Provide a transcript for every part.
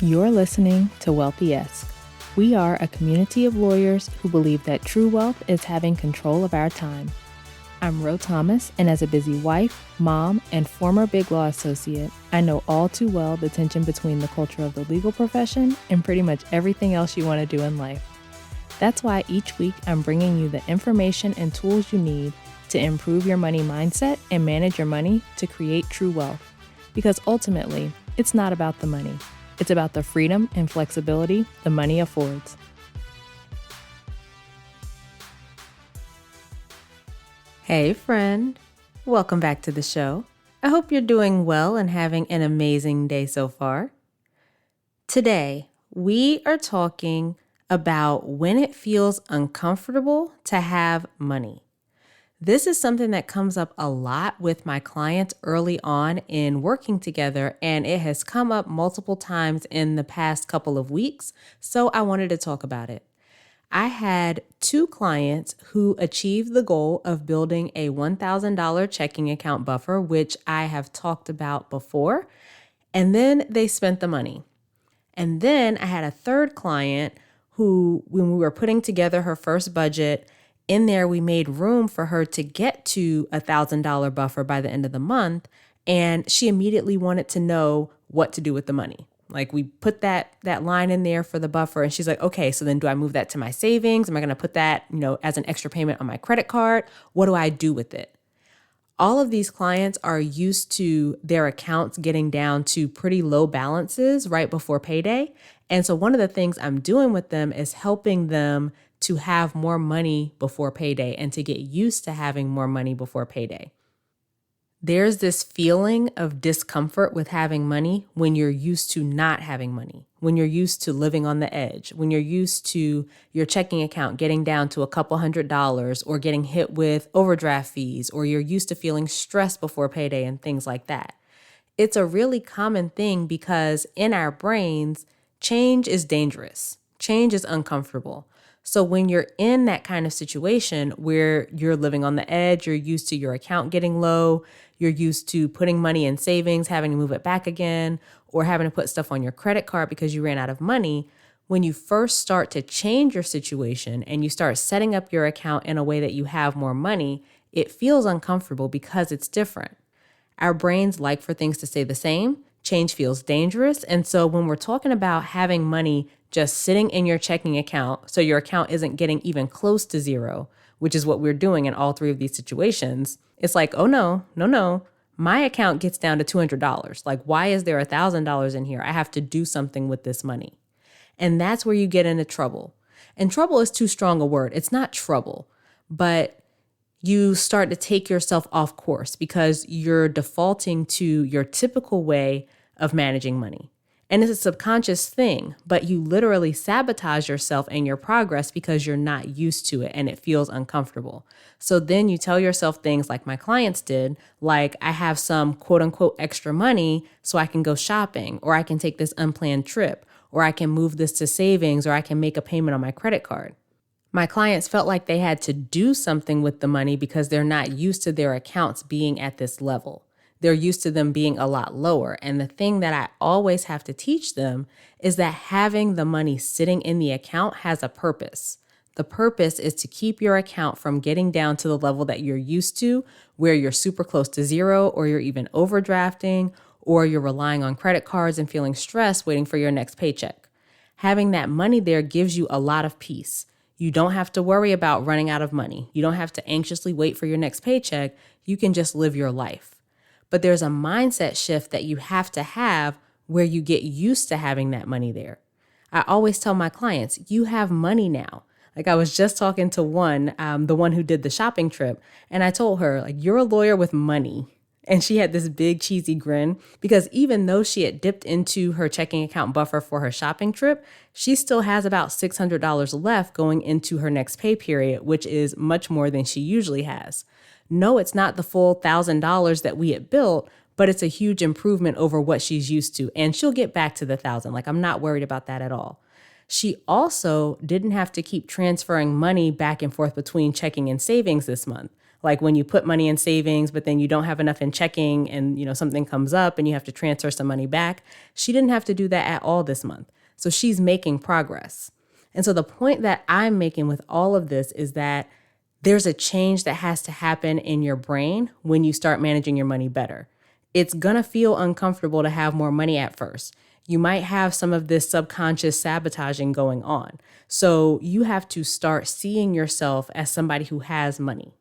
You're listening to Wealthy-esque. We are a community of lawyers who believe that true wealth is having control of our time. I'm Ro Thomas, and as a busy wife, mom, and former Big Law associate, I know all too well the tension between the culture of the legal profession and pretty much everything else you want to do in life. That's why each week I'm bringing you the information and tools you need to improve your money mindset and manage your money to create true wealth. Because ultimately, it's not about the money. It's about the freedom and flexibility the money affords. Hey friend, welcome back to the show. I hope you're doing well and having an amazing day so far. Today, we are talking about when it feels uncomfortable to have money. This is something that comes up a lot with my clients early on in working together, and it has come up multiple times in the past couple of weeks, so I wanted to talk about it. I had two clients who achieved the goal of building a $1,000 checking account buffer, which I have talked about before, and then they spent the money. And then I had a third client who, when we were putting together her first budget, in there we made room for her to get to a $1,000 buffer by the end of the month. And she immediately wanted to know what to do with the money. Like we put that line in there for the buffer, and she's like, okay, so then do I move that to my savings? Am I going to put that, as an extra payment on my credit card? What do I do with it? All of these clients are used to their accounts getting down to pretty low balances right before payday. And so one of the things I'm doing with them is helping them to have more money before payday and to get used to having more money before payday. There's this feeling of discomfort with having money when you're used to not having money, when you're used to living on the edge, when you're used to your checking account getting down to a couple $100s or getting hit with overdraft fees, or you're used to feeling stressed before payday and things like that. It's a really common thing because in our brains, change is dangerous. Change is uncomfortable. So when you're in that kind of situation where you're living on the edge, you're used to your account getting low, you're used to putting money in savings, having to move it back again, or having to put stuff on your credit card because you ran out of money, when you first start to change your situation and you start setting up your account in a way that you have more money, it feels uncomfortable because it's different. Our brains like for things to stay the same. Change feels dangerous. And so when we're talking about having money just sitting in your checking account so your account isn't getting even close to zero, which is what we're doing in all three of these situations, it's like, oh no. My account gets down to $200. Like, why is there $1,000 in here? I have to do something with this money. And that's where you get into trouble. And trouble is too strong a word. It's not trouble, but you start to take yourself off course because you're defaulting to your typical way of managing money. And it's a subconscious thing, but you literally sabotage yourself and your progress because you're not used to it and it feels uncomfortable. So then you tell yourself things like my clients did, like I have some quote unquote extra money so I can go shopping, or I can take this unplanned trip, or I can move this to savings, or I can make a payment on my credit card. My clients felt like they had to do something with the money because they're not used to their accounts being at this level. They're used to them being a lot lower. And the thing that I always have to teach them is that having the money sitting in the account has a purpose. The purpose is to keep your account from getting down to the level that you're used to, where you're super close to zero, or you're even overdrafting, or you're relying on credit cards and feeling stressed waiting for your next paycheck. Having that money there gives you a lot of peace. You don't have to worry about running out of money. You don't have to anxiously wait for your next paycheck. You can just live your life. But there's a mindset shift that you have to have where you get used to having that money there. I always tell my clients, you have money now. Like I was just talking to the one who did the shopping trip, and I told her, like, you're a lawyer with money. And she had this big cheesy grin because even though she had dipped into her checking account buffer for her shopping trip, she still has about $600 left going into her next pay period, which is much more than she usually has. No, it's not the full $1,000 that we had built, but it's a huge improvement over what she's used to. And she'll get back to the 1,000. Like, I'm not worried about that at all. She also didn't have to keep transferring money back and forth between checking and savings this month. Like when you put money in savings, but then you don't have enough in checking and, something comes up and you have to transfer some money back. She didn't have to do that at all this month. So she's making progress. And so the point that I'm making with all of this is that there's a change that has to happen in your brain when you start managing your money better. It's going to feel uncomfortable to have more money at first. You might have some of this subconscious sabotaging going on. So you have to start seeing yourself as somebody who has money.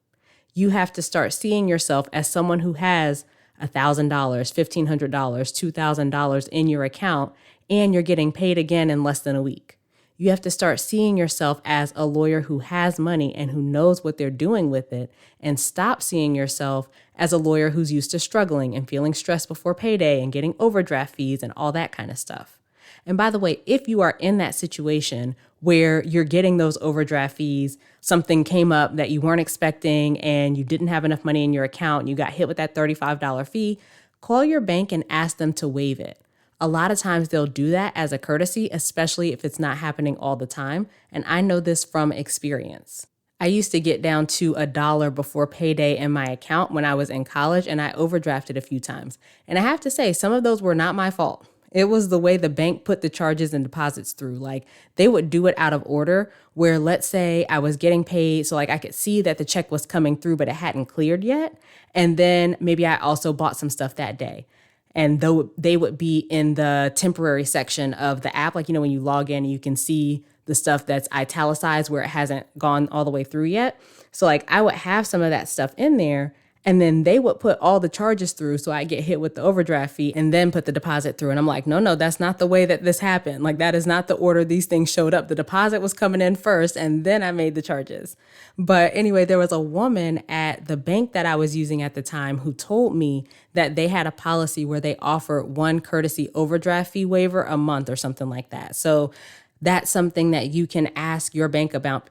You have to start seeing yourself as someone who has $1,000, $1,500, $2,000 in your account, and you're getting paid again in less than a week. You have to start seeing yourself as a lawyer who has money and who knows what they're doing with it, and stop seeing yourself as a lawyer who's used to struggling and feeling stressed before payday and getting overdraft fees and all that kind of stuff. And by the way, if you are in that situation where you're getting those overdraft fees, something came up that you weren't expecting and you didn't have enough money in your account and you got hit with that $35 fee, call your bank and ask them to waive it. A lot of times they'll do that as a courtesy, especially if it's not happening all the time. And I know this from experience. I used to get down to $1 before payday in my account when I was in college, and I overdrafted a few times. And I have to say, some of those were not my fault. It was the way the bank put the charges and deposits through. Like they would do it out of order where, let's say I was getting paid. So like I could see that the check was coming through, but it hadn't cleared yet. And then maybe I also bought some stuff that day. And though they would be in the temporary section of the app, like, when you log in, you can see the stuff that's italicized where it hasn't gone all the way through yet. So like I would have some of that stuff in there, and then they would put all the charges through. So I get hit with the overdraft fee and then put the deposit through. And I'm like, no, that's not the way that this happened. Like that is not the order these things showed up. The deposit was coming in first and then I made the charges. But anyway, there was a woman at the bank that I was using at the time who told me that they had a policy where they offered one courtesy overdraft fee waiver a month or something like that. So that's something that you can ask your bank about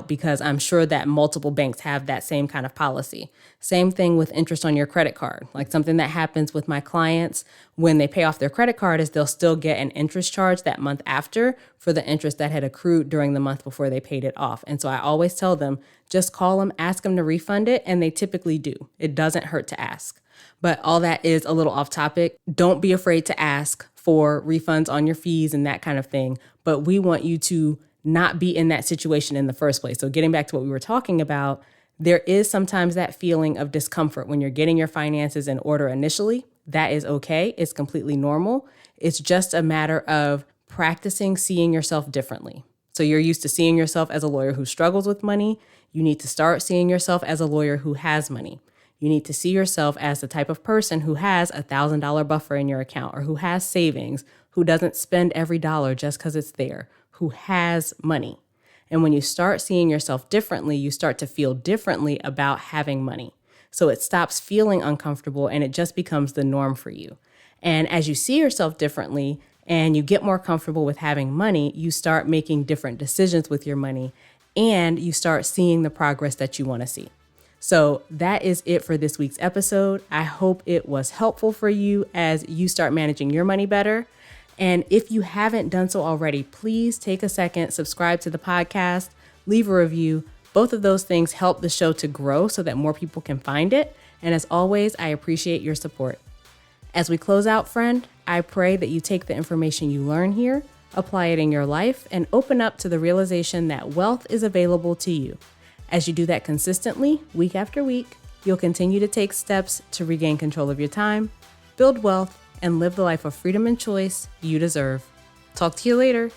because I'm sure that multiple banks have that same kind of policy. Same thing with interest on your credit card. Like something that happens with my clients when they pay off their credit card is they'll still get an interest charge that month after for the interest that had accrued during the month before they paid it off. And so I always tell them, just call them, ask them to refund it, and they typically do. It doesn't hurt to ask. But all that is a little off topic. Don't be afraid to ask for refunds on your fees and that kind of thing. But we want you to not be in that situation in the first place. So getting back to what we were talking about, there is sometimes that feeling of discomfort when you're getting your finances in order initially. That is okay. It's completely normal. It's just a matter of practicing seeing yourself differently. So you're used to seeing yourself as a lawyer who struggles with money. You need to start seeing yourself as a lawyer who has money. You need to see yourself as the type of person who has $1,000 buffer in your account or who has savings, who doesn't spend every dollar just because it's there, who has money. And when you start seeing yourself differently, you start to feel differently about having money. So it stops feeling uncomfortable and it just becomes the norm for you. And as you see yourself differently and you get more comfortable with having money, you start making different decisions with your money and you start seeing the progress that you want to see. So that is it for this week's episode. I hope it was helpful for you as you start managing your money better. And if you haven't done so already, please take a second, subscribe to the podcast, leave a review. Both of those things help the show to grow so that more people can find it. And as always, I appreciate your support. As we close out, friend, I pray that you take the information you learn here, apply it in your life, and open up to the realization that wealth is available to you. As you do that consistently, week after week, you'll continue to take steps to regain control of your time, build wealth, and live the life of freedom and choice you deserve. Talk to you later.